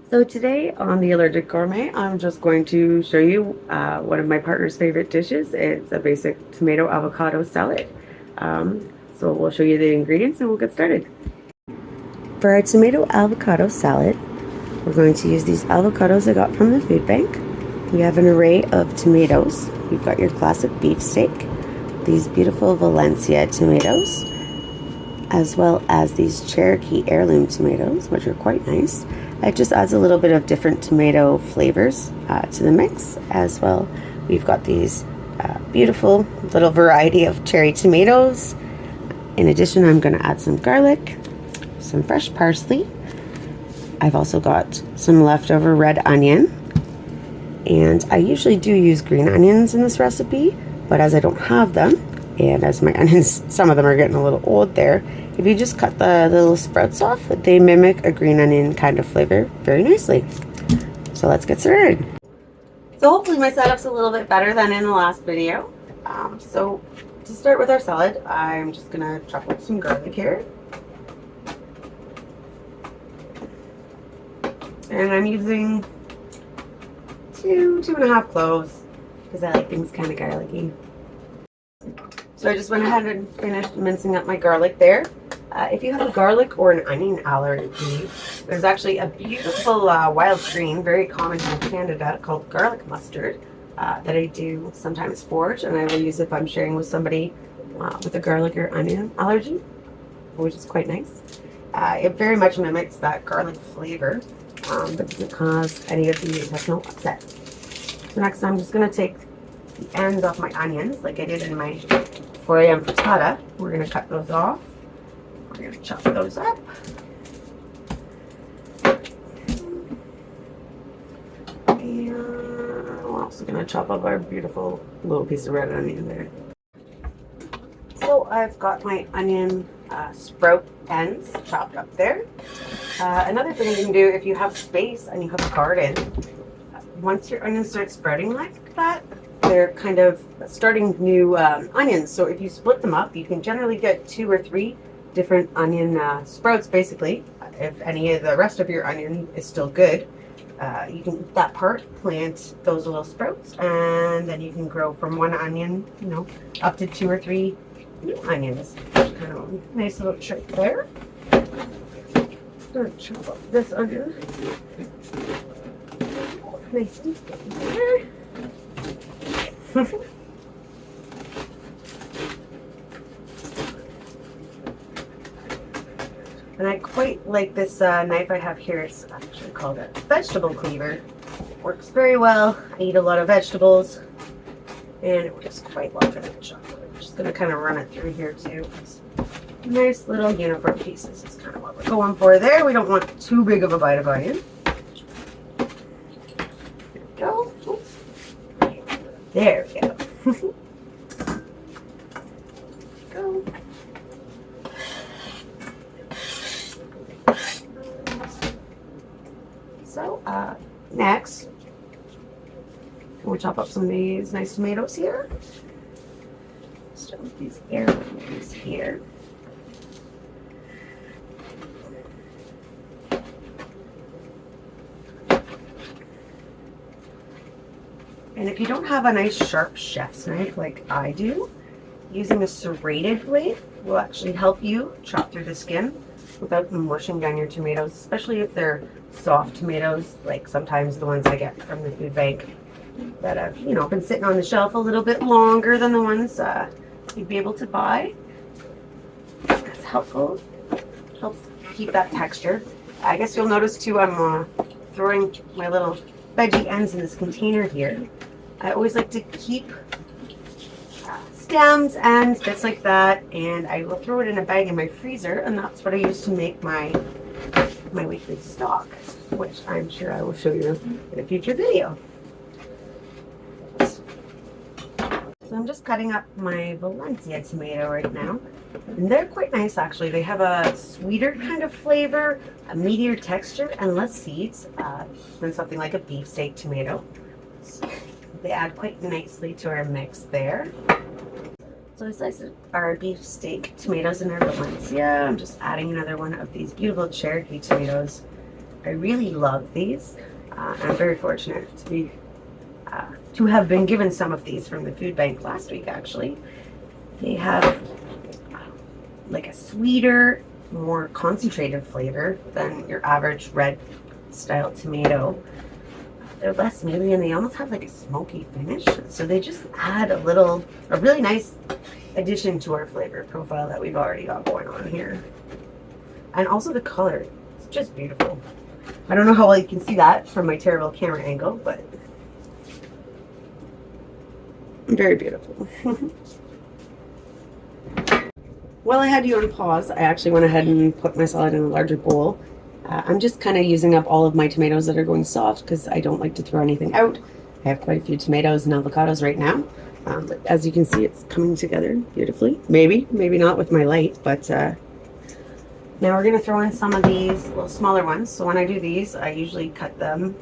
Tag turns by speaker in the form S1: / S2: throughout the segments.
S1: So today on the Allergic Gourmet, I'm just going to show you one of my partner's favorite dishes. It's a basic tomato avocado salad. So we'll show you the ingredients and we'll get started. For our tomato avocado salad, we're going to use these avocados I got from the food bank. We have an array of tomatoes. You've got your classic beefsteak, these beautiful Valencia tomatoes, as well as these Cherokee heirloom tomatoes, which are quite nice. It just adds a little bit of different tomato flavors to the mix. As well, we've got these beautiful little variety of cherry tomatoes. In addition, I'm going to add some garlic, some fresh parsley. I've also got some leftover red onion, and I usually do use green onions in this recipe, but as I don't have them, and as my onions, some of them are getting a little old there, if you just cut the little sprouts off, they mimic a green onion kind of flavor very nicely. So let's get started. So hopefully my setup's a little bit better than in the last video. So to start with our salad, I'm just gonna chop up some garlic here. And I'm using two and a half cloves because I like things kind of garlicky. So I just went ahead and finished mincing up my garlic there. If you have a garlic or an onion allergy, there's actually a beautiful wild green, very common in Canada, called garlic mustard that I do sometimes forage, and I will use if I'm sharing with somebody with a garlic or onion allergy, which is quite nice. It very much mimics that garlic flavor, but doesn't cause any of the intestinal upset. So next I'm just going to take the ends off my onions, like I did in my 4 a.m. frittata. We're going to cut those off. We're going to chop those up. And we're also going to chop up our beautiful little piece of red onion there. So I've got my onion sprout ends chopped up there. Another thing you can do if you have space and you have a garden, once your onions start sprouting like that, they're kind of starting new onions. So if you split them up, you can generally get 2 or 3 different onion sprouts basically. If any of the rest of your onion is still good, you can eat that part, plant those little sprouts, and then you can grow from 1 onion, up to 2 or 3 new onions. Kind of a nice little trick there. I'm going to chop up this onion. Nice and there. And I quite like this knife I have here. It's actually called a vegetable cleaver. Works very well. I eat a lot of vegetables, and it works quite well for that job. I'm just going to kind of run it through here too. Nice little uniform pieces is kind of what we're going for there. We don't want too big of a bite of onion. There we go. There we go. Go. So next, we'll chop up some of these nice tomatoes here. Start with these heirlooms here. And if you don't have a nice sharp chef's knife like I do, using a serrated blade will actually help you chop through the skin without mushing down your tomatoes, especially if they're soft tomatoes, like sometimes the ones I get from the food bank that have, been sitting on the shelf a little bit longer than the ones you'd be able to buy. That's helpful. Helps keep that texture. I guess you'll notice too, I'm throwing my little veggie ends in this container here. I always like to keep stems, ends, bits like that, and I will throw it in a bag in my freezer, and that's what I use to make my weekly stock, which I'm sure I will show you in a future video. So I'm just cutting up my Valencia tomato right now, and they're quite nice actually. They have a sweeter kind of flavor, a meatier texture, and less seeds than something like a beefsteak tomato. So they add quite nicely to our mix there. So I sliced our beefsteak tomatoes in our Valencia. I'm just adding another one of these beautiful Cherokee tomatoes. I I really love these. I'm very fortunate to have been given some of these from the food bank last week, actually. They have like a sweeter, more concentrated flavor than your average red style tomato. They're less mealy and they almost have like a smoky finish. So they just add a really nice addition to our flavor profile that we've already got going on here. And also the color, it's just beautiful. I don't know how well you can see that from my terrible camera angle, but very beautiful. While I had you on pause, I actually went ahead and put my salad in a larger bowl. I'm just kind of using up all of my tomatoes that are going soft because I don't like to throw anything out. I have quite a few tomatoes and avocados right now. But as you can see, it's coming together beautifully. Maybe not with my light, but now we're going to throw in some of these little smaller ones. So when I do these, I usually cut them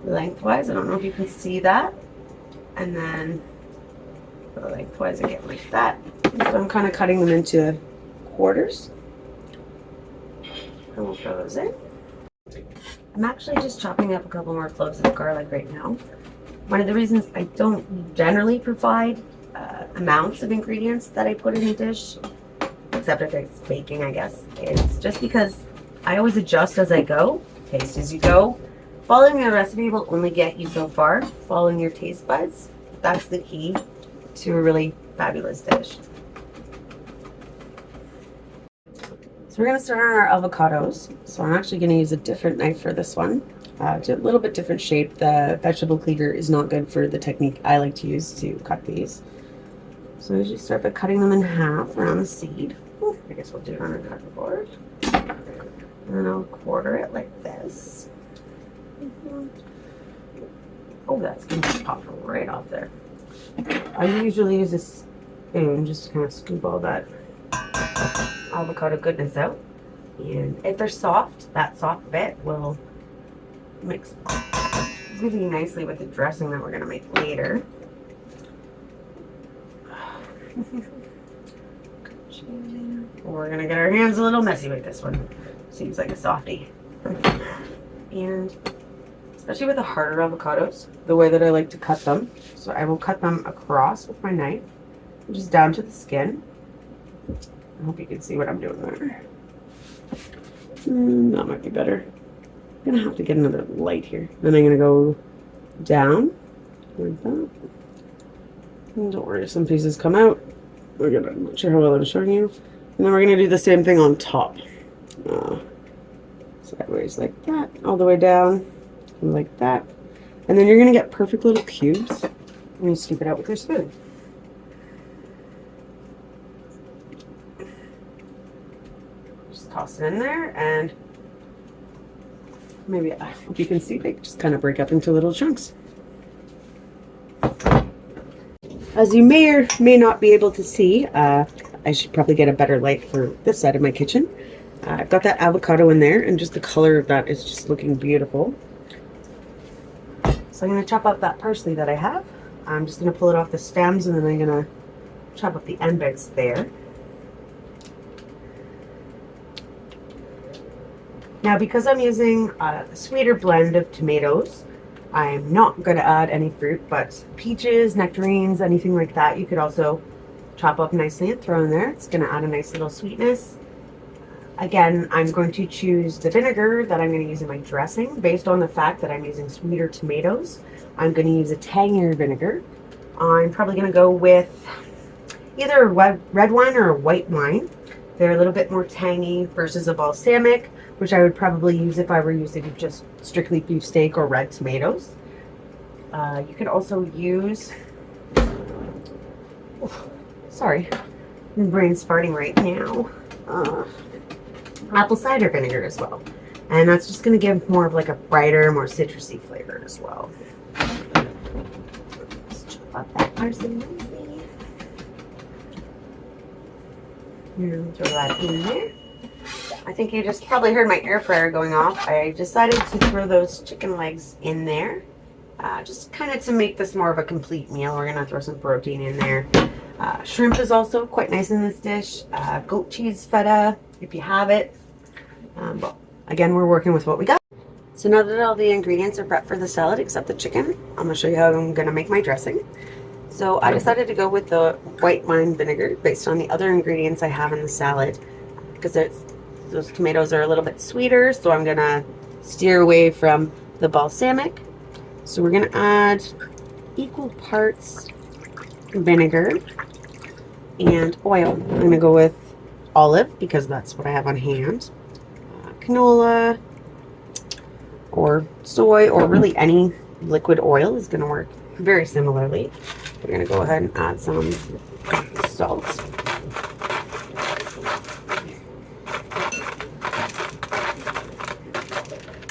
S1: lengthwise. I don't know if you can see that. And then lengthwise again like that. So I'm kind of cutting them into quarters. And we'll throw those in. I'm actually just chopping up a couple more cloves of garlic right now. One of the reasons I don't generally provide amounts of ingredients that I put in a dish, except if it's baking, I guess, is just because I always adjust as I go, taste as you go. Following the recipe will only get you so far. Following your taste buds, that's the key to a really fabulous dish. So we're going to start on our avocados. So I'm actually going to use a different knife for this one. It's a little bit different shape. The vegetable cleaver is not good for the technique I like to use to cut these. So I usually start by cutting them in half around the seed. I guess we'll do it on a cutting board. And then I'll quarter it like this. Oh, that's going to pop right off there. I usually use a spoon just to kind of scoop all that avocado goodness out. And if they're soft, that soft bit will mix really nicely with the dressing that we're going to make later. We're going to get our hands a little messy with this one. Seems like a softie. And especially with the harder avocados, the way that I like to cut them. So I will cut them across with my knife, just down to the skin. I hope you can see what I'm doing there. That might be better. I'm gonna have to get another light here. Then I'm gonna go down like that. And don't worry if some pieces come out. I'm not sure how well I'm showing you. And then we're gonna do the same thing on top. Sideways like that, all the way down, like that. And then you're gonna get perfect little cubes when you scoop it out with your spoon. Just toss it in there, and maybe, if you can see, they just kind of break up into little chunks. As you may or may not be able to see, I should probably get a better light for this side of my kitchen. I've got that avocado in there, and just the color of that is just looking beautiful. So I'm going to chop up that parsley that I have. I'm just going to pull it off the stems, and then I'm going to chop up the end bits there. Now, because I'm using a sweeter blend of tomatoes, I'm not going to add any fruit, but peaches, nectarines, anything like that, you could also chop up nicely and throw in there. It's going to add a nice little sweetness. Again, I'm going to choose the vinegar that I'm going to use in my dressing based on the fact that I'm using sweeter tomatoes. I'm going to use a tangier vinegar. I'm probably going to go with either a red wine or a white wine. They're a little bit more tangy versus a balsamic, which I would probably use if I were using just strictly beefsteak or red tomatoes. You could also use, sorry, my brain's farting right now, apple cider vinegar as well. And that's just going to give more of like a brighter, more citrusy flavor as well. Let's chop up that parsley nicely. And throw that in there. I think you just probably heard my air fryer going off. I decided to throw those chicken legs in there, just kind of to make this more of a complete meal. We're going to throw some protein in there. Shrimp is also quite nice in this dish. Goat cheese feta, if you have it. But again, we're working with what we got. So now that all the ingredients are prepped for the salad except the chicken, I'm going to show you how I'm going to make my dressing. So I decided to go with the white wine vinegar based on the other ingredients I have in the salad because those tomatoes are a little bit sweeter, so I'm going to steer away from the balsamic. So we're going to add equal parts vinegar and oil. I'm going to go with olive because that's what I have on hand. Canola or soy or really any liquid oil is going to work very similarly. We're going to go ahead and add some salt.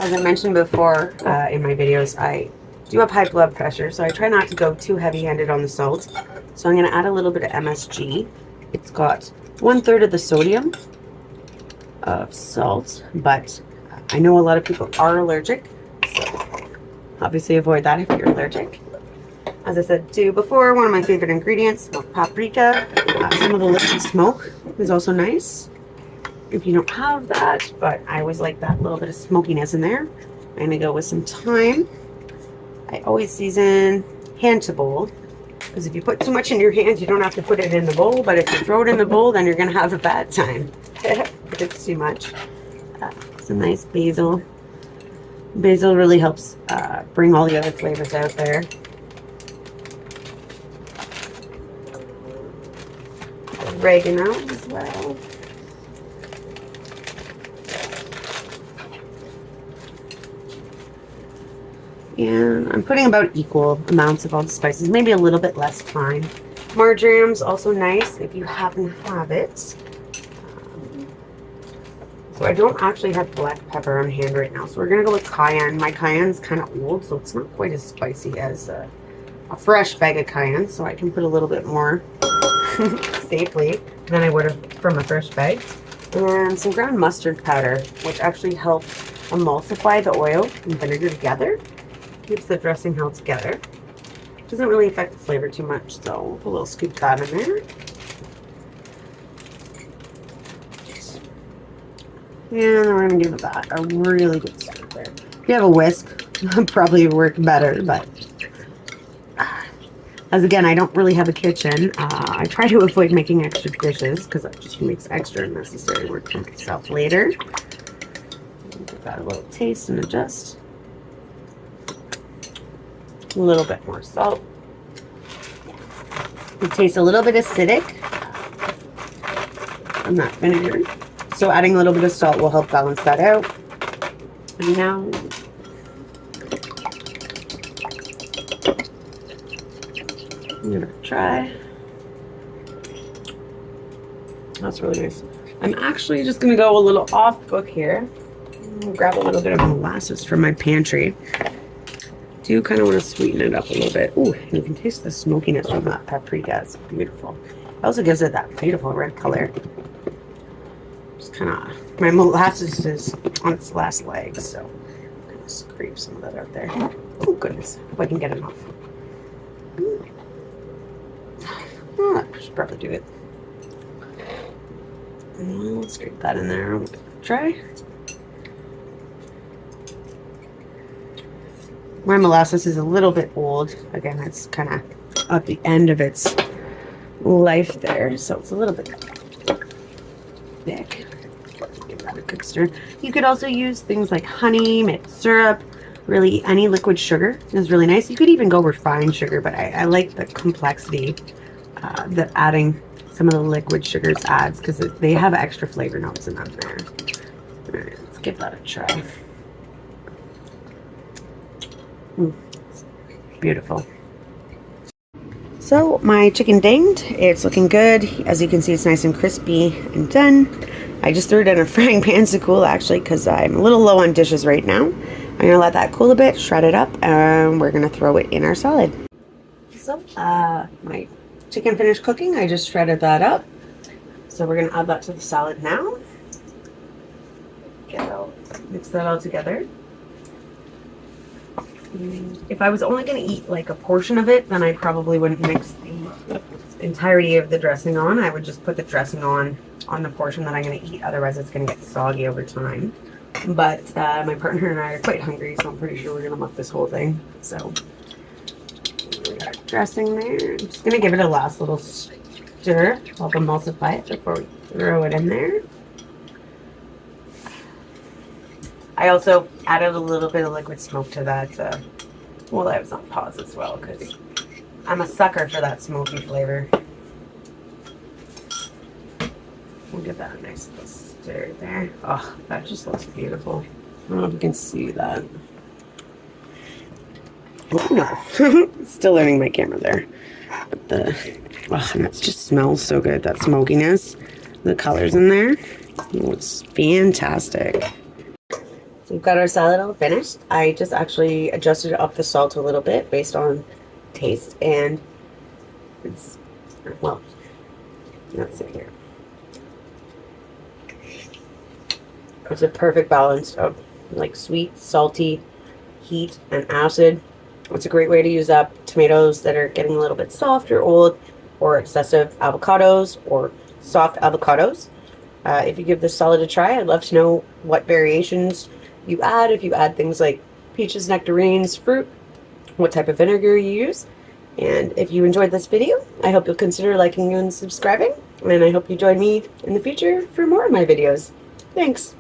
S1: As I mentioned before in my videos, I do have high blood pressure, so I try not to go too heavy-handed on the salt. So I'm going to add a little bit of MSG. It's got 1/3 of the sodium of salt, but I know a lot of people are allergic, so obviously avoid that if you're allergic. As I said too before, one of my favorite ingredients, paprika. Some of the liquid smoke is also nice if you don't have that, but I always like that little bit of smokiness in there. I'm going to go with some thyme. I always season hand to bowl, because if you put too much in your hands, you don't have to put it in the bowl, but if you throw it in the bowl, then you're going to have a bad time if it's too much. Some nice basil. Basil really helps bring all the other flavors out there. Oregano as well. And I'm putting about equal amounts of all the spices, maybe a little bit less thyme. Marjorine's also nice if you happen to have it. So I don't actually have black pepper on hand right now, so we're gonna go with cayenne. My cayenne's kind of old, so it's not quite as spicy as a fresh bag of cayenne, so I can put a little bit more safely than I would have from a fresh bag. And some ground mustard powder, which actually helps emulsify the oil and vinegar together. Keeps the dressing held together. Doesn't really affect the flavor too much, so we'll put a little scoop of that in there. And then we're going to give that a really good stir there. If you have a whisk, probably work better, but as again, I don't really have a kitchen. I try to avoid making extra dishes because that just makes extra unnecessary work for myself later. Give that a little taste and adjust. A little bit more salt. It tastes a little bit acidic from that vinegar. So adding a little bit of salt will help balance that out. And now I'm gonna try. That's really nice. I'm actually just gonna go a little off book here. Grab a little bit of molasses from my pantry. Do kind of want to sweeten it up a little bit. Ooh, you can taste the smokiness from that paprika. It's beautiful. It also gives it that beautiful red color. Just kind of, my molasses is on its last legs, so I'm going to scrape some of that out there. Oh goodness, hope I can get it off. Oh, I should probably do it. I'll scrape that in there. We'll try. My molasses is a little bit old. Again, it's kind of at the end of its life there, so it's a little bit thick. Give that a good stir. You could also use things like honey, maple syrup, really any liquid sugar is really nice. You could even go refined sugar, but I like the complexity that adding some of the liquid sugars adds because they have extra flavor notes in them there. All right, let's give that a try. Beautiful. So my chicken dinged. It's looking good. As you can see, it's nice and crispy and done. I just threw it in a frying pan to cool actually because I'm a little low on dishes right now. I'm gonna let that cool a bit, shred it up, and we're gonna throw it in our salad. So my chicken finished cooking. I just shredded that up. So we're gonna add that to the salad now. Mix that all together. If I was only going to eat like a portion of it, then I probably wouldn't mix the entirety of the dressing on. I would just put the dressing on the portion that I'm going to eat. Otherwise, it's going to get soggy over time. But my partner and I are quite hungry, so I'm pretty sure we're gonna muck this whole thing. So we got dressing there. I'm just gonna give it a last little stir, help emulsify it before we throw it in there. I also added a little bit of liquid smoke to that. Well, I was on pause as well because I'm a sucker for that smoky flavor. We'll give that a nice little stir there. Oh, that just looks beautiful. I don't know if you can see that. Oh, no. Still learning my camera there. But and that just smells so good. That smokiness, the colors in there. It looks fantastic. So we've got our salad all finished. I just actually adjusted up the salt a little bit based on taste, and it's, well, let's see here. It's a perfect balance of like sweet, salty, heat, and acid. It's a great way to use up tomatoes that are getting a little bit soft or old, or excessive avocados or soft avocados. If you give this salad a try, I'd love to know what variations you add. If you add things like peaches, nectarines, fruit, what type of vinegar you use. And if you enjoyed this video, I hope you'll consider liking and subscribing. And I hope you join me in the future for more of my videos. Thanks.